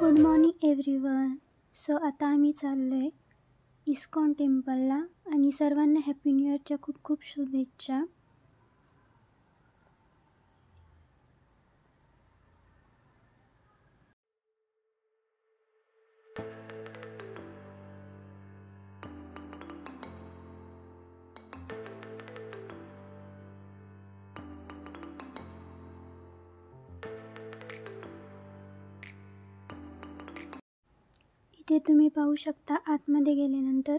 Good morning everyone. So आता आम्ही चाललो आहे इस्कॉन टेम्पलला आणि सर्वांना हॅपी न्यू इयरच्या खूप खूप शुभेच्छा. इथे तुम्ही पाहू शकता आतमध्ये गेल्यानंतर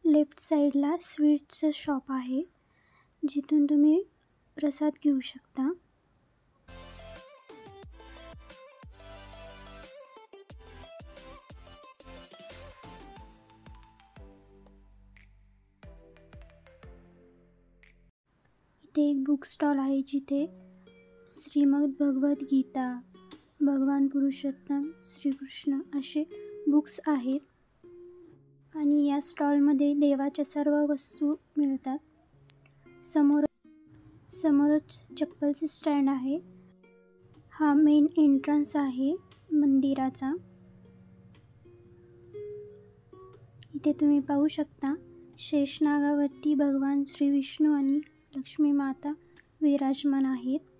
लेफ्ट साईडला स्वीट्सचं शॉप आहे जिथून तुम्ही प्रसाद घेऊ शकता. इथे एक बुक स्टॉल आहे जिथे श्रीमद भगवद गीता, भगवान पुरुषोत्तम श्रीकृष्ण असे बुक्स आहेत आणि या स्टॉलमध्ये देवाच्या सर्व वस्तू मिळतात. समोरच चप्पलचे स्टँड आहे. हा मेन एंट्रन्स आहे मंदिराचा. इथे तुम्ही पाहू शकता शेषनागावरती भगवान श्री विष्णू आणि लक्ष्मी माता विराजमान आहेत.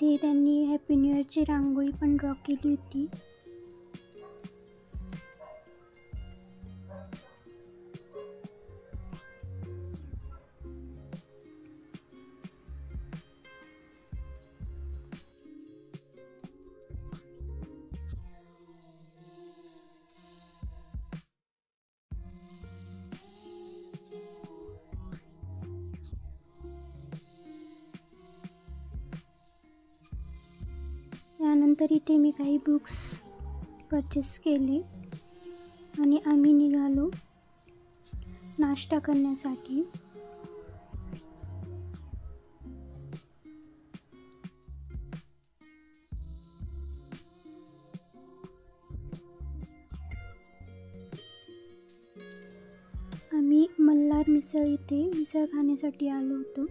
इथे त्यांनी हॅपी न्यू इयरची रांगोळी पण ड्रॉ केली होती. त्यानंतर इथे मी काही बुक्स परचेस केले आणि आम्ही निघालो नाश्ता करण्यासाठी. आम्ही मल्हार मिसळ इथे मिसळ खाण्यासाठी आलो होतो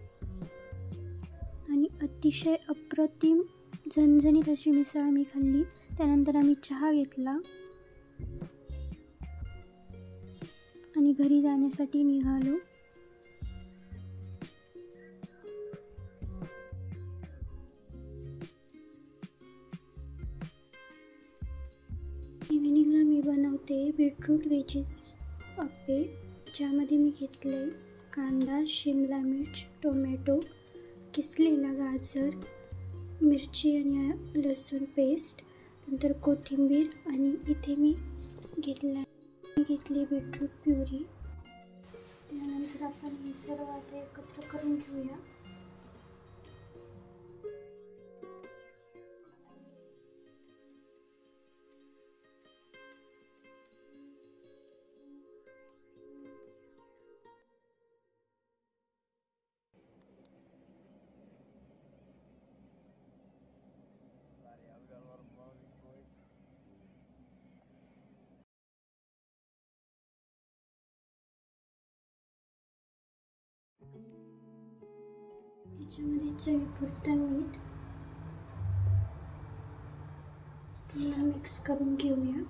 आणि अतिशय अप्रतिम झणझणीत अशी मिसळ आम्ही खाल्ली. त्यानंतर आम्ही चहा घेतला आणि घरी जाण्यासाठी निघालो. इव्हिनिंगला मी बनवते बीटरूट वेजेस अप्पे, ज्यामध्ये मी घेतले कांदा, शिमला मिर्च, टोमॅटो, किसलेला गाजर, मिरची आणि लसूण पेस्ट, नंतर कोथिंबीर आणि इथे मी घेतली बीटरूट प्युरी. त्यानंतर आपण हे सर्व आता एकत्र करून घेऊया. याच्यामध्ये चवीपुरतं मीठ पुन्हा मिक्स करून घेऊया.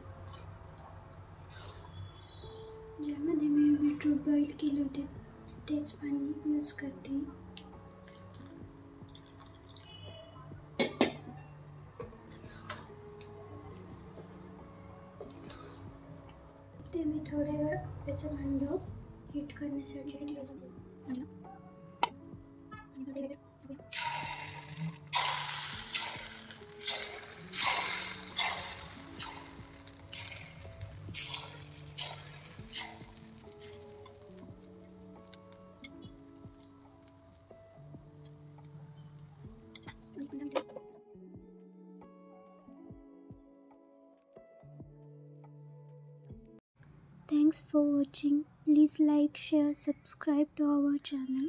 ज्यामध्ये मी बीटरूट बॉईल केले होते तेच पाणी यूज करते. ते मी थोड्या वेळ याचं भांडं हीट करण्यासाठी ठेवते. Thanks for watching. Please like, share, subscribe to our channel.